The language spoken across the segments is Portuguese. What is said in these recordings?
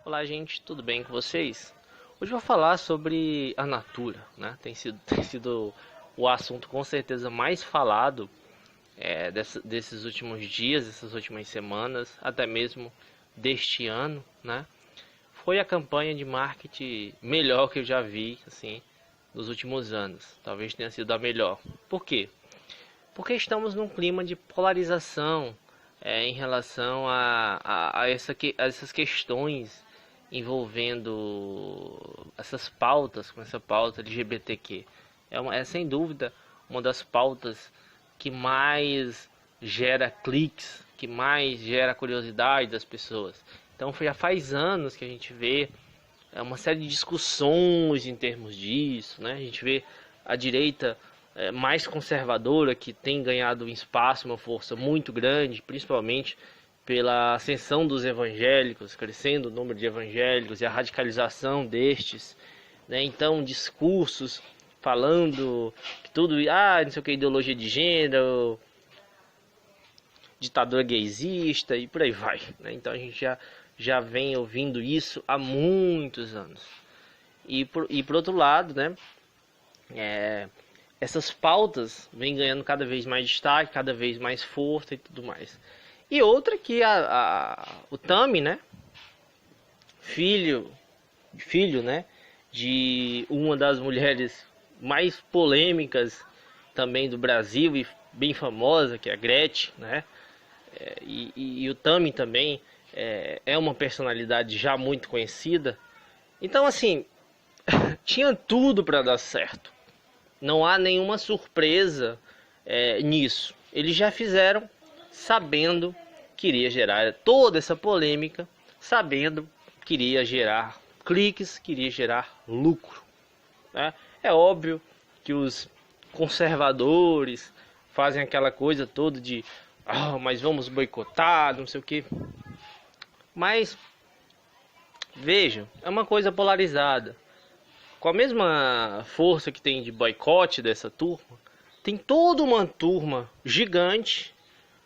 Olá, gente, tudo bem com vocês? Hoje eu vou falar sobre a Natura, né? Tem sido o assunto com certeza mais falado desses últimos dias, dessas últimas semanas, até mesmo deste ano, né? Foi a campanha de marketing melhor que eu já vi, assim, nos últimos anos. Talvez tenha sido a melhor. Por quê? Porque estamos num clima de polarização em relação a essas questões envolvendo essas pautas, com essa pauta LGBTQ. É sem dúvida uma das pautas que mais gera cliques, que mais gera curiosidade das pessoas. Então já faz anos que a gente vê uma série de discussões em termos disso, né? A gente vê a direita mais conservadora que tem ganhado um espaço, uma força muito grande, principalmente pela ascensão dos evangélicos, crescendo o número de evangélicos e a radicalização destes, né? Então discursos falando que tudo, não sei o que, ideologia de gênero, ditadura gaysista e por aí vai, né? Então a gente já vem ouvindo isso há muitos anos. E por outro lado, né, essas pautas vêm ganhando cada vez mais destaque, cada vez mais força e tudo mais. E outra que o Tami, né, filho, né, de uma das mulheres mais polêmicas também do Brasil e bem famosa, que é a Gretchen, né, e o Tami também é uma personalidade já muito conhecida. Então, assim, tinha tudo para dar certo. Não há nenhuma surpresa nisso. Eles já fizeram sabendo que iria gerar toda essa polêmica, sabendo que iria gerar cliques, que iria gerar lucro, né? É óbvio que os conservadores fazem aquela coisa toda de mas vamos boicotar, não sei o que. Mas veja, é uma coisa polarizada. Com a mesma força que tem de boicote dessa turma, tem toda uma turma gigante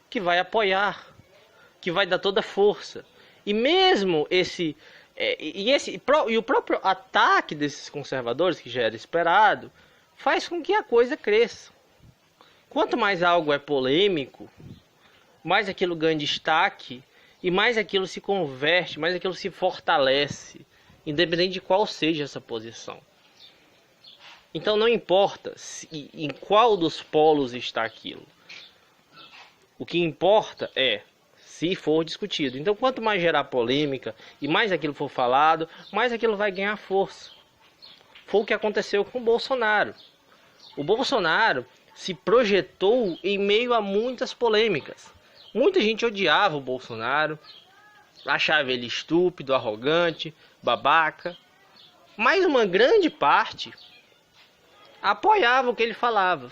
que vai apoiar, que vai dar toda a força. E mesmo o próprio ataque desses conservadores, que já era esperado, faz com que a coisa cresça. Quanto mais algo é polêmico, mais aquilo ganha destaque e mais aquilo se converte, mais aquilo se fortalece, independente de qual seja essa posição. Então não importa em qual dos polos está aquilo. O que importa é se for discutido. Então quanto mais gerar polêmica e mais aquilo for falado, mais aquilo vai ganhar força. Foi o que aconteceu com o Bolsonaro. O Bolsonaro se projetou em meio a muitas polêmicas. Muita gente odiava o Bolsonaro, achava ele estúpido, arrogante, babaca. Mas uma grande parte apoiava o que ele falava.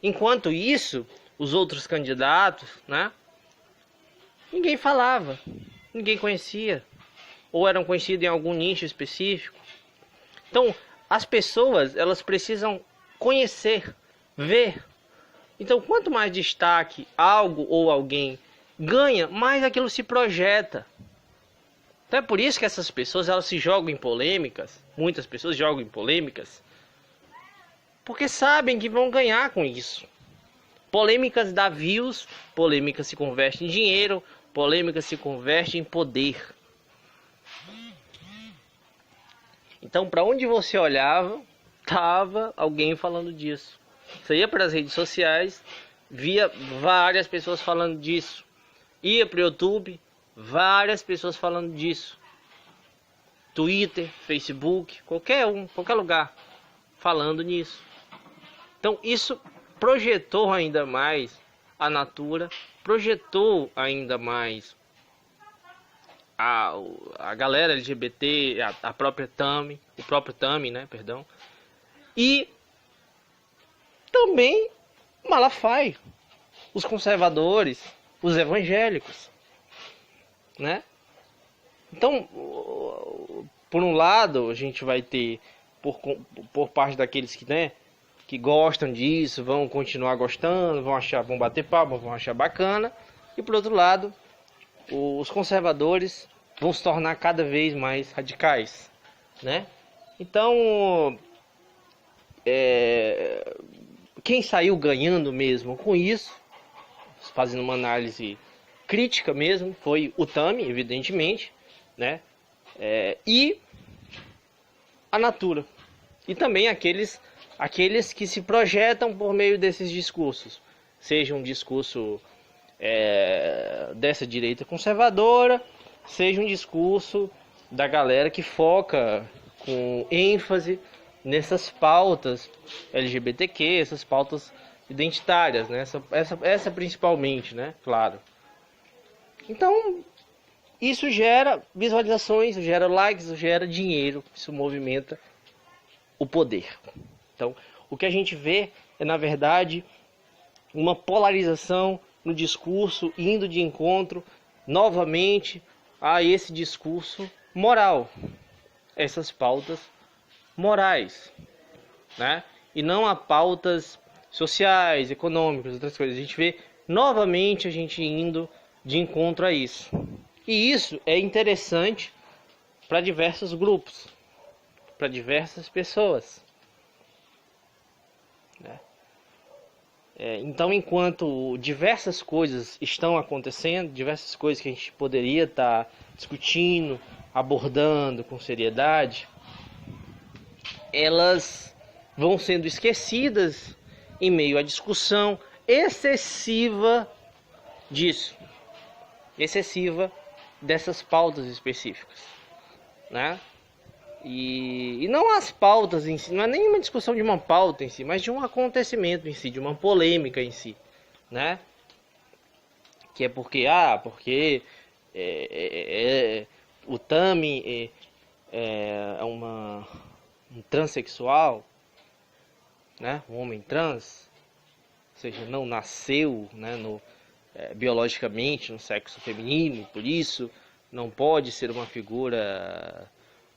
Enquanto isso, os outros candidatos, né, ninguém falava, ninguém conhecia, ou eram conhecidos em algum nicho específico. Então, as pessoas, elas precisam conhecer, ver. Então, quanto mais destaque algo ou alguém ganha, mais aquilo se projeta. Então é por isso que essas pessoas, elas se jogam em polêmicas. Muitas pessoas jogam em polêmicas porque sabem que vão ganhar com isso. Polêmicas dá views, polêmicas se convertem em dinheiro, polêmicas se convertem em poder. Então, para onde você olhava, tava alguém falando disso. Você ia para as redes sociais, via várias pessoas falando disso. Ia para o YouTube, várias pessoas falando disso. Twitter, Facebook, qualquer lugar falando nisso. Então isso projetou ainda mais a Natura, projetou ainda mais a galera LGBT, a própria Tami, o próprio Tami, né, perdão. E também Malafaia, os conservadores, os evangélicos, né? Então, por um lado, a gente vai ter por parte daqueles que, né, que gostam disso, vão continuar gostando, vão bater palma, vão achar bacana. E por outro lado, os conservadores vão se tornar cada vez mais radicais, né? Então, quem saiu ganhando mesmo com isso, fazendo uma análise crítica mesmo, foi o Tami, evidentemente, né? E a Natura. E também aqueles que se projetam por meio desses discursos. Seja um discurso dessa direita conservadora, seja um discurso da galera que foca com ênfase nessas pautas LGBTQ, essas pautas identitárias, né? Essa principalmente, né? Claro. Então, isso gera visualizações, gera likes, gera dinheiro, isso movimenta o poder. Então, o que a gente vê é, na verdade, uma polarização no discurso, indo de encontro novamente a esse discurso moral, essas pautas morais, né? E não a pautas sociais, econômicas, outras coisas. A gente vê novamente a gente indo de encontro a isso. E isso é interessante para diversos grupos, para diversas pessoas, né? Então, enquanto diversas coisas estão acontecendo, diversas coisas que a gente poderia estar discutindo, abordando com seriedade, elas vão sendo esquecidas em meio à discussão excessiva disso, excessiva dessas pautas específicas, né? E não as pautas em si, não é nenhuma discussão de uma pauta em si, mas de um acontecimento em si, de uma polêmica em si, né? Que é porque o Tami é um transexual, né? Um homem trans, ou seja, não nasceu, né, biologicamente no sexo feminino, por isso não pode ser uma figura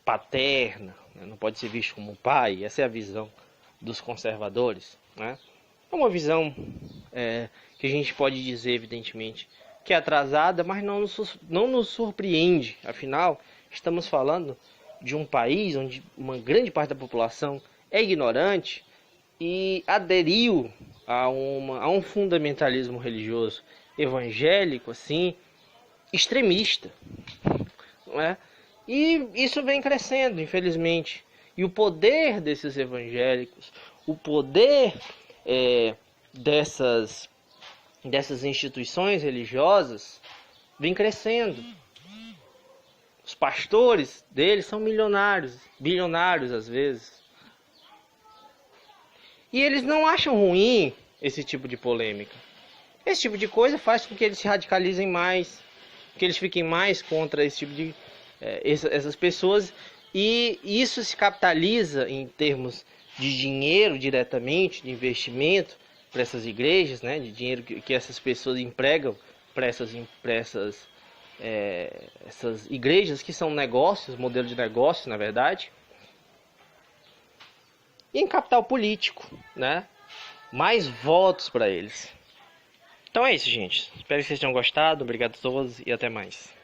paterna, né? Não pode ser visto como um pai. Essa é a visão dos conservadores, né? É uma visão que a gente pode dizer, evidentemente, que é atrasada, mas não nos surpreende. Afinal, estamos falando de um país onde uma grande parte da população é ignorante e aderiu a um fundamentalismo religioso evangélico, assim, extremista, não é? E isso vem crescendo, infelizmente. E o poder desses evangélicos, o poder dessas instituições religiosas vem crescendo. Os pastores deles são milionários, bilionários às vezes. E eles não acham ruim esse tipo de polêmica. Esse tipo de coisa faz com que eles se radicalizem mais, que eles fiquem mais contra esse tipo de essas pessoas, e isso se capitaliza em termos de dinheiro diretamente, de investimento para essas igrejas, né, de dinheiro que essas pessoas empregam para essas igrejas, que são negócios, modelo de negócio, na verdade, e em capital político, né, mais votos para eles. Então é isso, gente. Espero que vocês tenham gostado. Obrigado a todos e até mais.